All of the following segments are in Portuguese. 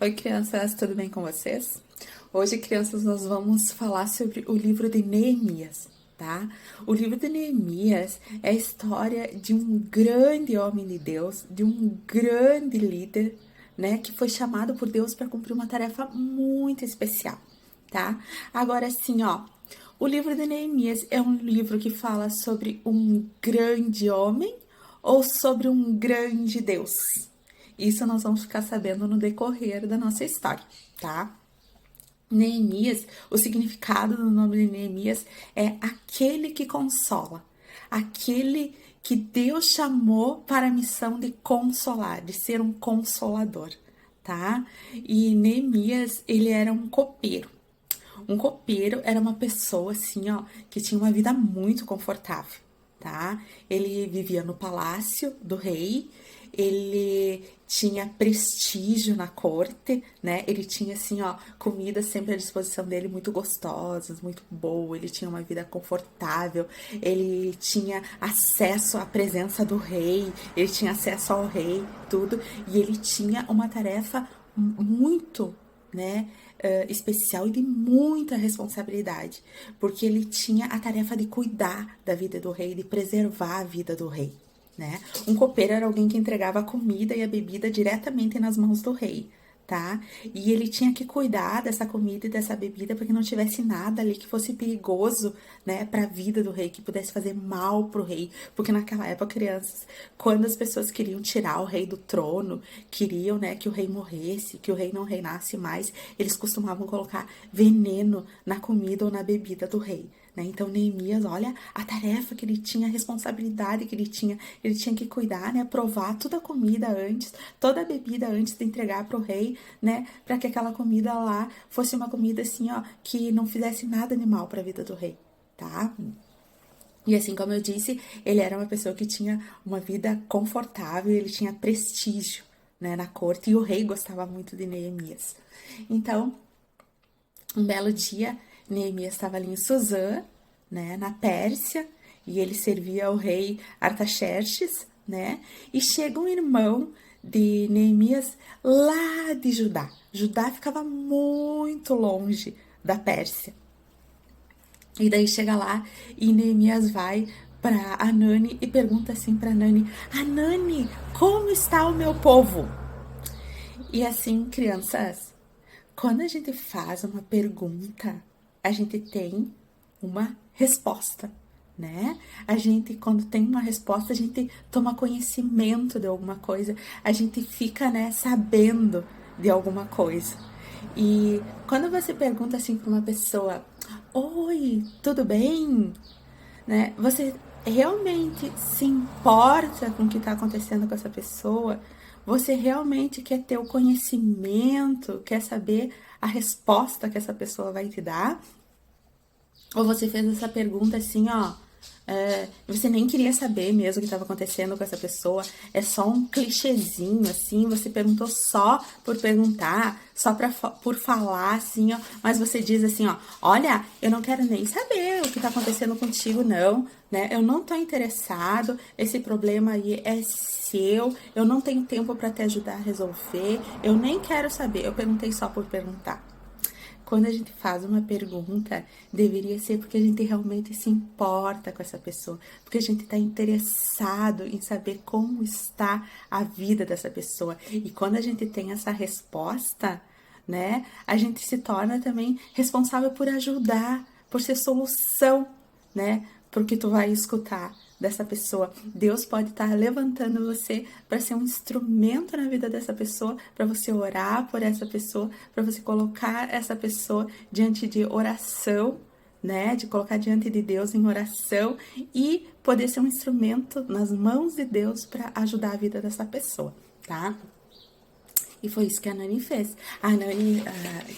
Oi, crianças, tudo bem com vocês? Hoje, crianças, nós vamos falar sobre o livro de Neemias, tá? O livro de Neemias é a história de um grande homem de Deus, de um grande líder, né, que foi chamado por Deus para cumprir uma tarefa muito especial, tá? Agora, sim, ó, o livro de Neemias é um livro que fala sobre um grande homem ou sobre um grande Deus? Isso nós vamos ficar sabendo no decorrer da nossa história, tá? Neemias, o significado do nome de Neemias é aquele que consola, aquele que Deus chamou para a missão de consolar, de ser um consolador, tá? E Neemias, ele era um copeiro. Um copeiro era uma pessoa assim, ó, que tinha uma vida muito confortável, tá? Ele vivia no palácio do rei, ele tinha prestígio na corte, né? Ele tinha assim, ó, comida sempre à disposição dele muito gostosas, muito boa, ele tinha uma vida confortável, ele tinha acesso à presença do rei, ele tinha acesso ao rei, tudo, e ele tinha uma tarefa muito, né, especial e de muita responsabilidade, porque ele tinha a tarefa de cuidar da vida do rei, de preservar a vida do rei, né? Um copeiro era alguém que entregava a comida e a bebida diretamente nas mãos do rei, tá? E ele tinha que cuidar dessa comida e dessa bebida para que não tivesse nada ali que fosse perigoso, né, para a vida do rei, que pudesse fazer mal pro rei, porque naquela época, crianças, quando as pessoas queriam tirar o rei do trono, queriam, né, que o rei morresse, que o rei não reinasse mais, eles costumavam colocar veneno na comida ou na bebida do rei. Né? Então, Neemias, olha a tarefa que ele tinha, a responsabilidade que ele tinha que cuidar, né? Provar toda a comida antes, toda a bebida antes de entregar para o rei, né? Para que aquela comida lá fosse uma comida assim, ó, que não fizesse nada de mal para a vida do rei, tá? E assim como eu disse, ele era uma pessoa que tinha uma vida confortável, ele tinha prestígio, né, na corte, e o rei gostava muito de Neemias. Então, um belo dia, Neemias estava ali em Suzã, né, na Pérsia, e ele servia ao rei Artaxerxes, né? E chega um irmão de Neemias lá de Judá. Judá ficava muito longe da Pérsia. E daí chega lá e Neemias vai para Anani e pergunta assim para Anani: Anani, como está o meu povo? E assim, crianças, quando a gente faz uma pergunta, a gente tem uma resposta, né? A gente, quando tem uma resposta, a gente toma conhecimento de alguma coisa, a gente fica, né, sabendo de alguma coisa. E quando você pergunta assim para uma pessoa: Oi, tudo bem? Né? Você realmente se importa com o que está acontecendo com essa pessoa? Você realmente quer ter o conhecimento, quer saber a resposta que essa pessoa vai te dar? Ou você fez essa pergunta assim, ó, você nem queria saber mesmo o que estava acontecendo com essa pessoa, é só um clichêzinho, assim, você perguntou só por perguntar, só por falar, assim, ó, mas você diz assim, ó, olha, eu não quero nem saber o que está acontecendo contigo, não, né, eu não tô interessado, esse problema aí é seu, eu não tenho tempo para te ajudar a resolver, eu nem quero saber, eu perguntei só por perguntar. Quando a gente faz uma pergunta, deveria ser porque a gente realmente se importa com essa pessoa, porque a gente está interessado em saber como está a vida dessa pessoa. E quando a gente tem essa resposta, né, a gente se torna também responsável por ajudar, por ser solução, né, porque tu vai escutar dessa pessoa. Deus pode estar levantando você para ser um instrumento na vida dessa pessoa, para você orar por essa pessoa, para você colocar essa pessoa diante de oração, né? De colocar diante de Deus em oração e poder ser um instrumento nas mãos de Deus para ajudar a vida dessa pessoa, tá? E foi isso que a Nani fez. A Nani,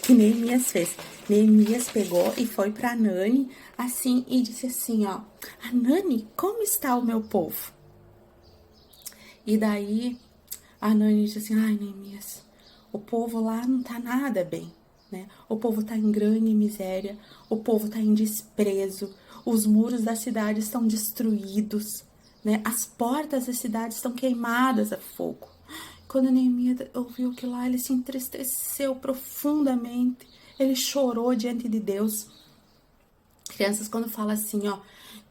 que Neemias fez. Neemias pegou e foi pra Nani, assim, e disse assim, ó. Nani, como está o meu povo? E daí, a Nani disse assim, ai, Neemias, o povo lá não tá nada bem, né? O povo tá em grande miséria, o povo tá em desprezo, os muros da cidade estão destruídos, né? As portas da cidade estão queimadas a fogo. quando Neemias ouviu que lá, ele se entristeceu profundamente, ele chorou diante de Deus. Crianças, quando fala assim, ó,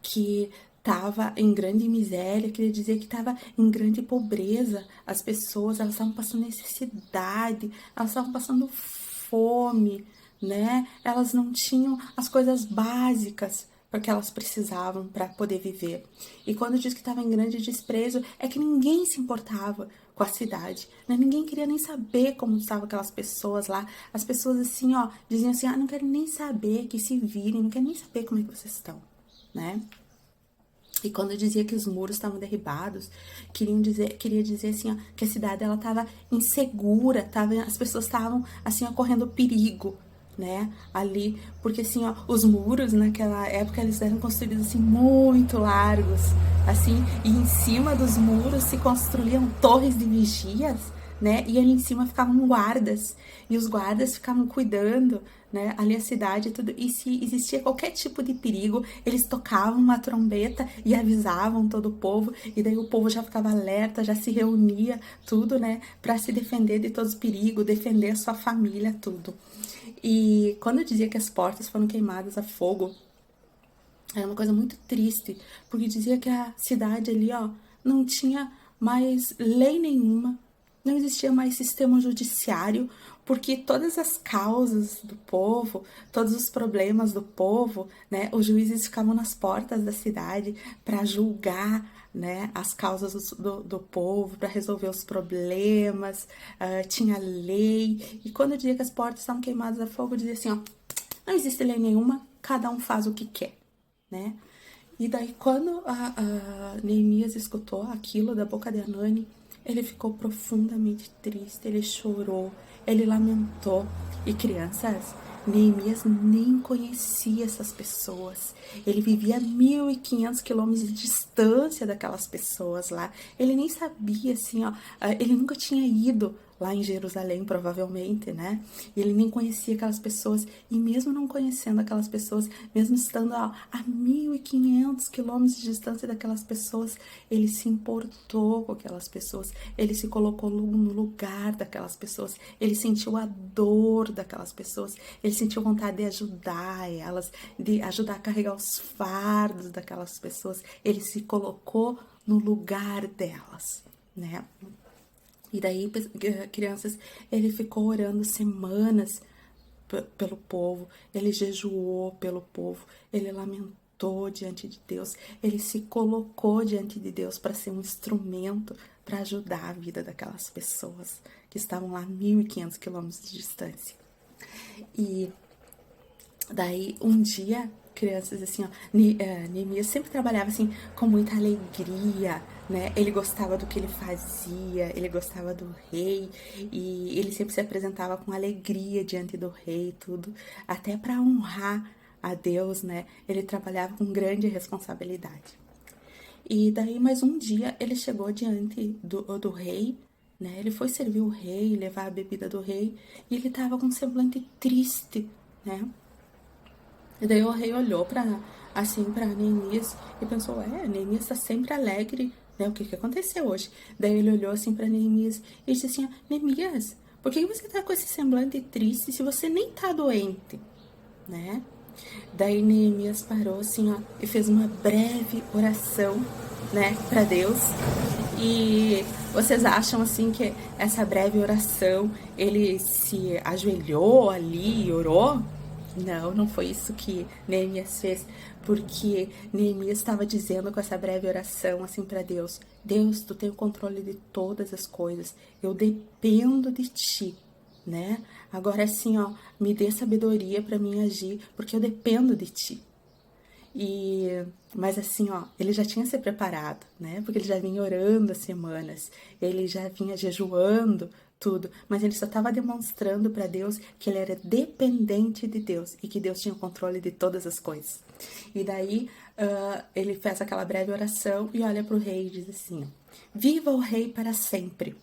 que estava em grande miséria, queria dizer que estava em grande pobreza. As pessoas, elas estavam passando necessidade, elas estavam passando fome, né? Elas não tinham as coisas básicas porque elas precisavam para poder viver. E quando diz que estava em grande desprezo, é que ninguém se importava com a cidade, né? Ninguém queria nem saber como estavam aquelas pessoas lá. As pessoas assim, ó, diziam assim, não quero nem saber, que se virem, não quero nem saber como é que vocês estão, né? E quando eu dizia que os muros estavam derribados, queria dizer assim, ó, que a cidade ela estava insegura, as pessoas estavam assim, ó, correndo perigo, né? Ali, porque assim, ó, os muros naquela época eles eram construídos assim muito largos, assim, e em cima dos muros se construíam torres de vigias, né? E ali em cima ficavam guardas, e os guardas ficavam cuidando, né? Ali a cidade e tudo. E se existia qualquer tipo de perigo, eles tocavam uma trombeta e avisavam todo o povo, e daí o povo já ficava alerta, já se reunia, tudo, né? Para se defender de todos os perigos, defender a sua família, tudo. E quando eu dizia que as portas foram queimadas a fogo, era uma coisa muito triste, porque dizia que a cidade ali, ó, não tinha mais lei nenhuma, não existia mais sistema judiciário, porque todas as causas do povo, todos os problemas do povo, né, os juízes ficavam nas portas da cidade para julgar, né, as causas do povo, para resolver os problemas, tinha lei. E quando eu dizia que as portas estavam queimadas a fogo, eu dizia assim, ó, não existe lei nenhuma, cada um faz o que quer, né? E daí, quando a Neemias escutou aquilo da boca de Anani, ele ficou profundamente triste, ele chorou, ele lamentou. E crianças, Neemias nem conhecia essas pessoas. Ele vivia a 1.500 quilômetros de distância daquelas pessoas lá. Ele nem sabia, assim, ó, ele nunca tinha ido lá em Jerusalém, provavelmente, né? E ele nem conhecia aquelas pessoas, e mesmo não conhecendo aquelas pessoas, mesmo estando a 1.500 quilômetros de distância daquelas pessoas, ele se importou com aquelas pessoas, ele se colocou no lugar daquelas pessoas, ele sentiu a dor daquelas pessoas, ele sentiu vontade de ajudar elas, de ajudar a carregar os fardos daquelas pessoas, ele se colocou no lugar delas, né? E daí, crianças, ele ficou orando semanas pelo povo, ele jejuou pelo povo, ele lamentou diante de Deus, ele se colocou diante de Deus para ser um instrumento para ajudar a vida daquelas pessoas que estavam lá a 1.500 quilômetros de distância. E daí, um dia, crianças, assim, ó, Neemias sempre trabalhava, assim, com muita alegria, né? Ele gostava do que ele fazia, ele gostava do rei, e ele sempre se apresentava com alegria diante do rei, tudo, até para honrar a Deus, né? Ele trabalhava com grande responsabilidade. E daí, mais um dia, ele chegou diante do rei, né? Ele foi servir o rei, levar a bebida do rei, e ele tava com um semblante triste, né? E daí o rei olhou assim para Neemias e pensou, Neemias está sempre alegre, né? O que aconteceu hoje? Daí ele olhou assim para Neemias e disse assim, Neemias, por que você tá com esse semblante triste se você nem tá doente, né? Daí Neemias parou assim, ó, e fez uma breve oração, né, para Deus. E vocês acham assim que essa breve oração ele se ajoelhou ali e orou? Não, não foi isso que Neemias fez, porque Neemias estava dizendo com essa breve oração assim para Deus: Deus, tu tem o controle de todas as coisas, eu dependo de ti, né? Agora sim, ó, me dê sabedoria para mim agir, porque eu dependo de ti. Mas assim, ó, ele já tinha se preparado, né? Porque ele já vinha orando há semanas, ele já vinha jejuando, tudo, mas ele só estava demonstrando para Deus que ele era dependente de Deus e que Deus tinha o controle de todas as coisas. E daí ele fez aquela breve oração e olha para o rei e diz assim: Viva o rei para sempre.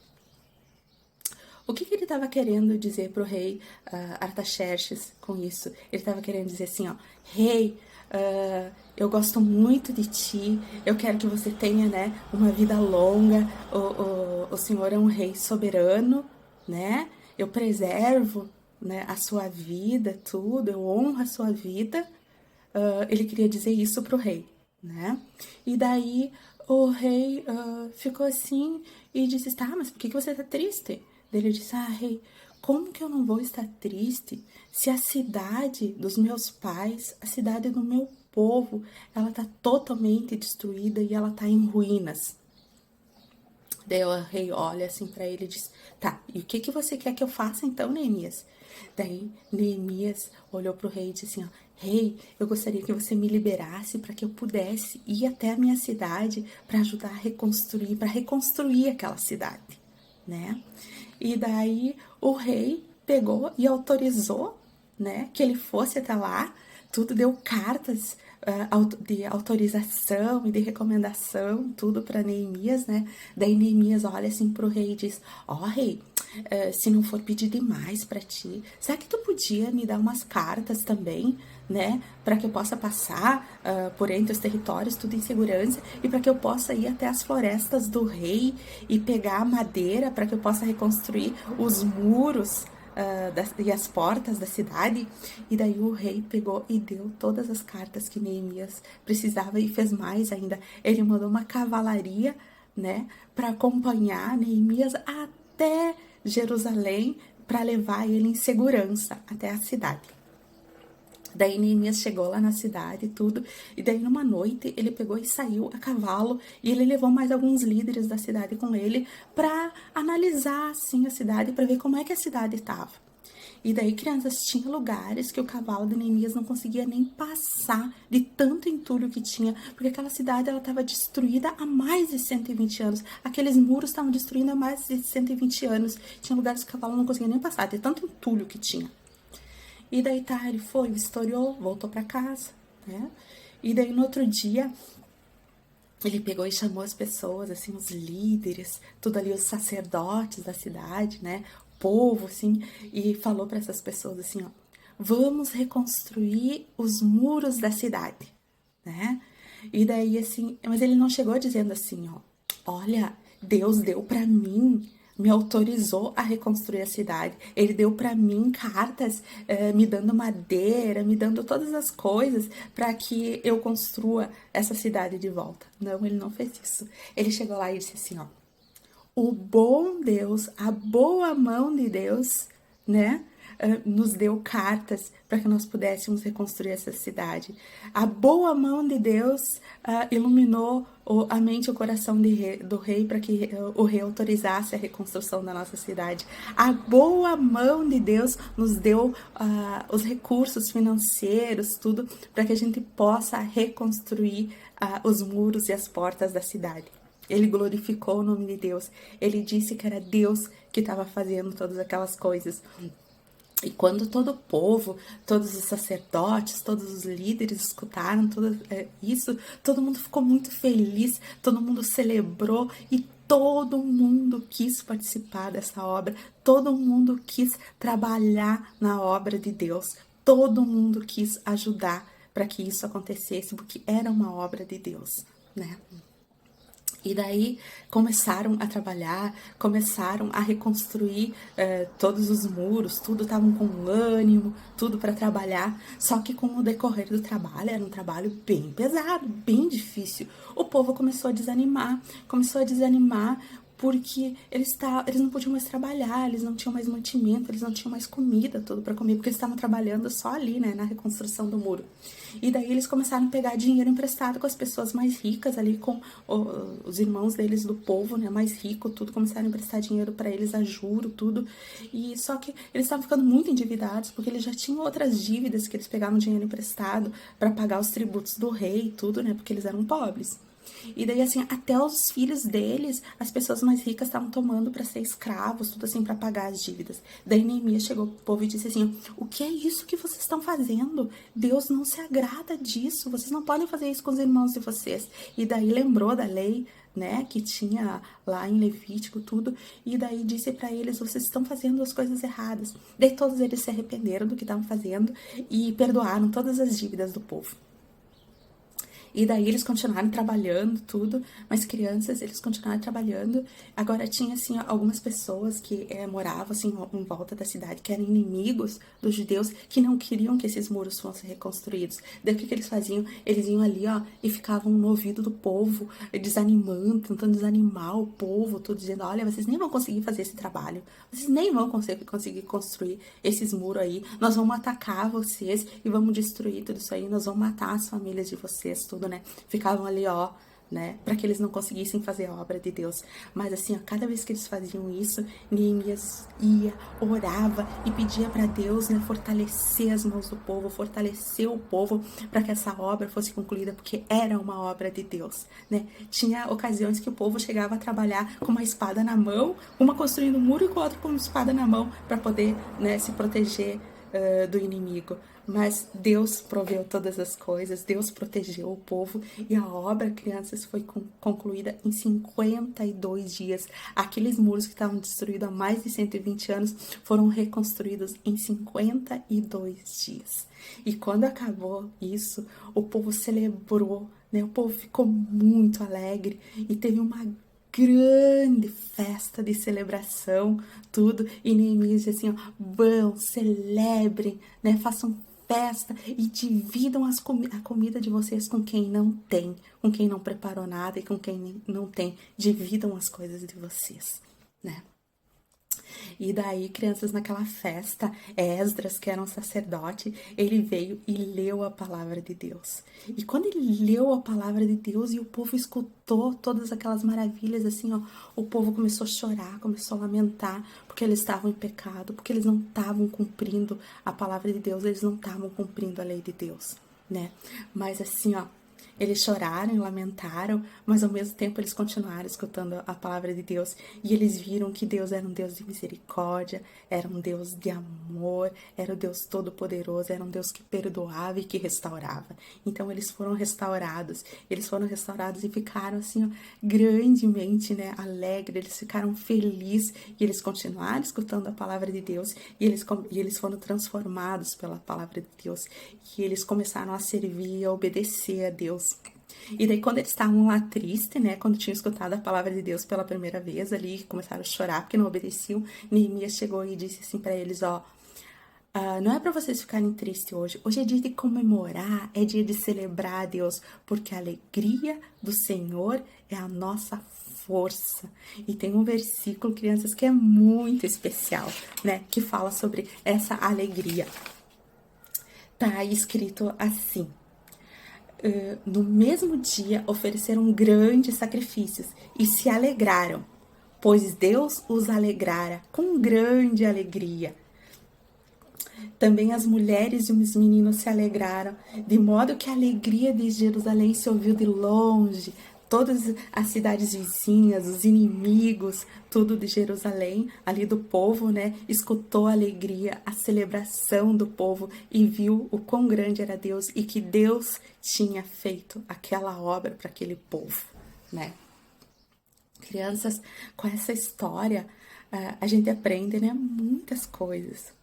O que ele estava querendo dizer para o rei Artaxerxes com isso? Ele estava querendo dizer assim, ó, rei, Eu gosto muito de ti, eu quero que você tenha, né, uma vida longa, o Senhor é um rei soberano, né, eu preservo, né, a sua vida, tudo, eu honro a sua vida. Ele queria dizer isso pro rei, né, e daí o rei ficou assim e disse, tá, mas por que você tá triste? Daí ele disse, rei, como que eu não vou estar triste se a cidade dos meus pais, a cidade do meu povo, ela tá totalmente destruída e ela tá em ruínas? Daí o rei olha assim para ele e diz, tá, e o que que você quer que eu faça então, Neemias? Daí Neemias olhou pro rei e disse assim, ó, rei, eu gostaria que você me liberasse para que eu pudesse ir até a minha cidade para ajudar a reconstruir, para reconstruir aquela cidade, né? E daí o rei pegou e autorizou, né, que ele fosse até lá, tudo deu cartas de autorização e de recomendação, tudo para Neemias, né? Daí Neemias olha assim pro rei e diz, rei, se não for pedir demais para ti, será que tu podia me dar umas cartas também, né, para que eu possa passar por entre os territórios, tudo em segurança, e para que eu possa ir até as florestas do rei e pegar madeira para que eu possa reconstruir os muros e as portas da cidade? E daí o rei pegou e deu todas as cartas que Neemias precisava e fez mais ainda. Ele mandou uma cavalaria, né, para acompanhar Neemias até Jerusalém, para levar ele em segurança até a cidade. Daí Neemias chegou lá na cidade e tudo, e daí numa noite ele pegou e saiu a cavalo, e ele levou mais alguns líderes da cidade com ele para analisar assim a cidade, para ver como é que a cidade estava. E daí, crianças, tinha lugares que o cavalo de Neemias não conseguia nem passar de tanto entulho que tinha, porque aquela cidade ela estava destruída há mais de 120 anos. Aqueles muros estavam destruídos há mais de 120 anos. Tinha lugares que o cavalo não conseguia nem passar, de tanto entulho que tinha. E daí tá, ele foi, vistoriou, voltou para casa, né? E daí no outro dia, ele pegou e chamou as pessoas, assim, os líderes, tudo ali, os sacerdotes da cidade, né? O povo, assim, e falou para essas pessoas assim, ó, vamos reconstruir os muros da cidade, né? E daí, assim, mas ele não chegou dizendo assim, ó, olha, Deus deu para mim, me autorizou a reconstruir a cidade. Ele deu para mim cartas, me dando madeira, me dando todas as coisas para que eu construa essa cidade de volta. Não, ele não fez isso. Ele chegou lá e disse assim, ó, o bom Deus, a boa mão de Deus, né, nos deu cartas para que nós pudéssemos reconstruir essa cidade. A boa mão de Deus iluminou a mente e o coração do rei para que o rei autorizasse a reconstrução da nossa cidade. A boa mão de Deus nos deu os recursos financeiros, tudo, para que a gente possa reconstruir os muros e as portas da cidade. Ele glorificou o nome de Deus. Ele disse que era Deus que estava fazendo todas aquelas coisas. E quando todo o povo, todos os sacerdotes, todos os líderes escutaram tudo isso, todo mundo ficou muito feliz, todo mundo celebrou e todo mundo quis participar dessa obra, todo mundo quis trabalhar na obra de Deus, todo mundo quis ajudar para que isso acontecesse, porque era uma obra de Deus, né? E daí começaram a trabalhar, começaram a reconstruir todos os muros, tudo, estavam com ânimo, tudo para trabalhar. Só que com o decorrer do trabalho, era um trabalho bem pesado, bem difícil. O povo começou a desanimar porque eles não podiam mais trabalhar, eles não tinham mais mantimento, eles não tinham mais comida, tudo para comer, porque eles estavam trabalhando só ali, né, na reconstrução do muro. E daí eles começaram a pegar dinheiro emprestado com as pessoas mais ricas ali, com os irmãos deles do povo, né, mais rico, tudo, começaram a emprestar dinheiro para eles a juro, tudo. E só que eles estavam ficando muito endividados, porque eles já tinham outras dívidas que eles pegavam dinheiro emprestado para pagar os tributos do rei e tudo, né, porque eles eram pobres. E daí, assim, até os filhos deles, as pessoas mais ricas estavam tomando para ser escravos, tudo assim, para pagar as dívidas. Daí Neemias chegou pro povo e disse assim, o que é isso que vocês estão fazendo? Deus não se agrada disso, vocês não podem fazer isso com os irmãos de vocês. E daí lembrou da lei, né, que tinha lá em Levítico, tudo, e daí disse para eles, vocês estão fazendo as coisas erradas. Daí todos eles se arrependeram do que estavam fazendo e perdoaram todas as dívidas do povo. E daí eles continuaram trabalhando tudo, mas crianças, eles continuaram trabalhando. Agora tinha, assim, algumas pessoas que moravam, assim, em volta da cidade, que eram inimigos dos judeus, que não queriam que esses muros fossem reconstruídos. Daí o que eles faziam? Eles iam ali, ó, e ficavam no ouvido do povo, desanimando, tentando desanimar o povo, tudo dizendo, olha, vocês nem vão conseguir fazer esse trabalho, vocês nem vão conseguir construir esses muros aí, nós vamos atacar vocês e vamos destruir tudo isso aí, nós vamos matar as famílias de vocês, tudo, né? Ficavam ali, ó, né, para que eles não conseguissem fazer a obra de Deus. Mas assim, ó, cada vez que eles faziam isso, Neemias ia, orava e pedia para Deus, né, fortalecer as mãos do povo, fortalecer o povo para que essa obra fosse concluída, porque era uma obra de Deus, né? Tinha ocasiões que o povo chegava a trabalhar com uma espada na mão, uma construindo um muro e com a outra com uma espada na mão para poder, né, se proteger do inimigo. Mas Deus proveu todas as coisas, Deus protegeu o povo e a obra, crianças, foi concluída em 52 dias. Aqueles muros que estavam destruídos há mais de 120 anos foram reconstruídos em 52 dias. E quando acabou isso, o povo celebrou, né? O povo ficou muito alegre e teve uma grande festa de celebração, tudo, e Neemias diz assim, ó, vão, celebrem, né, façam festa e dividam a comida de vocês com quem não tem, com quem não preparou nada e com quem não tem, dividam as coisas de vocês, né. E daí, crianças, naquela festa, Esdras, que era um sacerdote, ele veio e leu a palavra de Deus. E quando ele leu a palavra de Deus e o povo escutou todas aquelas maravilhas, assim, ó, o povo começou a chorar, começou a lamentar, porque eles estavam em pecado, porque eles não estavam cumprindo a palavra de Deus, eles não estavam cumprindo a lei de Deus, né? Mas assim, ó, eles choraram e lamentaram, mas ao mesmo tempo eles continuaram escutando a palavra de Deus e eles viram que Deus era um Deus de misericórdia, era um Deus de amor, era o Deus todo-poderoso, era um Deus que perdoava e que restaurava. Então eles foram restaurados e ficaram assim, ó, grandemente, né, alegres, eles ficaram felizes e eles continuaram escutando a palavra de Deus e eles foram transformados pela palavra de Deus e eles começaram a servir e a obedecer a Deus. E daí quando eles estavam lá tristes, né, quando tinham escutado a palavra de Deus pela primeira vez ali, começaram a chorar porque não obedeciam, Neemias chegou e disse assim para eles, ó, não é para vocês ficarem tristes hoje. Hoje é dia de comemorar, é dia de celebrar a Deus, porque a alegria do Senhor é a nossa força. E tem um versículo, crianças, que é muito especial, né, que fala sobre essa alegria. Tá escrito assim: no mesmo dia ofereceram grandes sacrifícios e se alegraram, pois Deus os alegrara com grande alegria. Também as mulheres e os meninos se alegraram, de modo que a alegria de Jerusalém se ouviu de longe. Todas as cidades vizinhas, os inimigos, tudo de Jerusalém, ali do povo, né, escutou a alegria, a celebração do povo e viu o quão grande era Deus e que Deus tinha feito aquela obra para aquele povo, né. Crianças, com essa história, a gente aprende, né, muitas coisas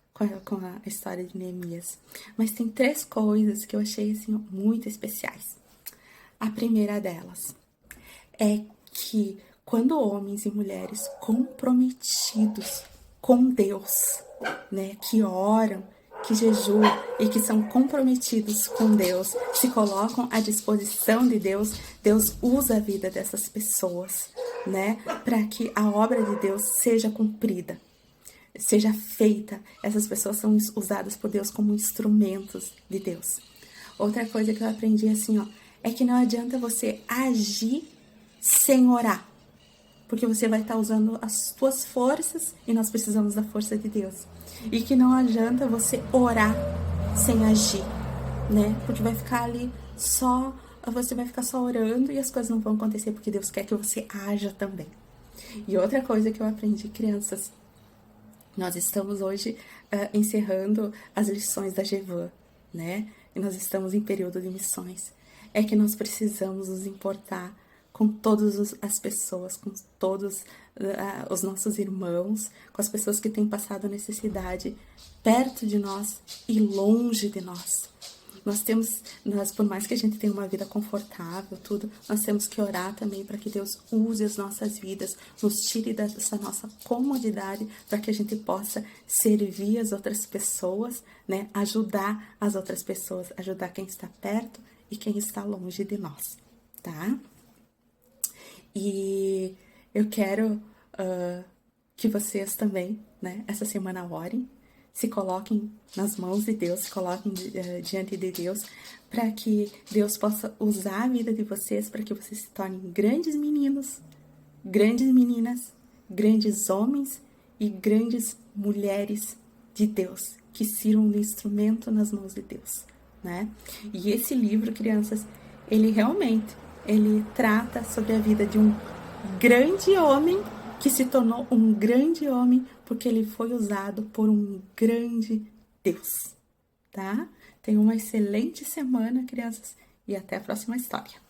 com a história de Neemias. Mas tem 3 coisas que eu achei, assim, muito especiais. A primeira delas é que quando homens e mulheres comprometidos com Deus, né, que oram, que jejuam e que são comprometidos com Deus, se colocam à disposição de Deus, Deus usa a vida dessas pessoas, né, para que a obra de Deus seja cumprida, seja feita. Essas pessoas são usadas por Deus como instrumentos de Deus. Outra coisa que eu aprendi assim, ó, é que não adianta você agir sem orar, porque você vai estar usando as tuas forças e nós precisamos da força de Deus. E que não adianta você orar sem agir, né? Porque vai ficar ali você vai ficar só orando e as coisas não vão acontecer, porque Deus quer que você haja também. E outra coisa que eu aprendi, crianças, nós estamos hoje encerrando as lições da GEVAN, né? E nós estamos em período de missões. É que nós precisamos nos importar com todas as pessoas, com todos os nossos irmãos, com as pessoas que têm passado necessidade perto de nós e longe de nós. por mais que a gente tenha uma vida confortável, tudo, nós temos que orar também para que Deus use as nossas vidas, nos tire dessa nossa comodidade, para que a gente possa servir as outras pessoas, né? Ajudar as outras pessoas, ajudar quem está perto e quem está longe de nós, tá? E eu quero que vocês também, né, essa semana orem, se coloquem nas mãos de Deus, se coloquem diante de Deus, para que Deus possa usar a vida de vocês, para que vocês se tornem grandes meninos, grandes meninas, grandes homens e grandes mulheres de Deus, que sirvam de instrumento nas mãos de Deus, né? E esse livro, crianças, ele realmente, ele trata sobre a vida de um grande homem que se tornou um grande homem porque ele foi usado por um grande Deus, tá? Tenham uma excelente semana, crianças, e até a próxima história.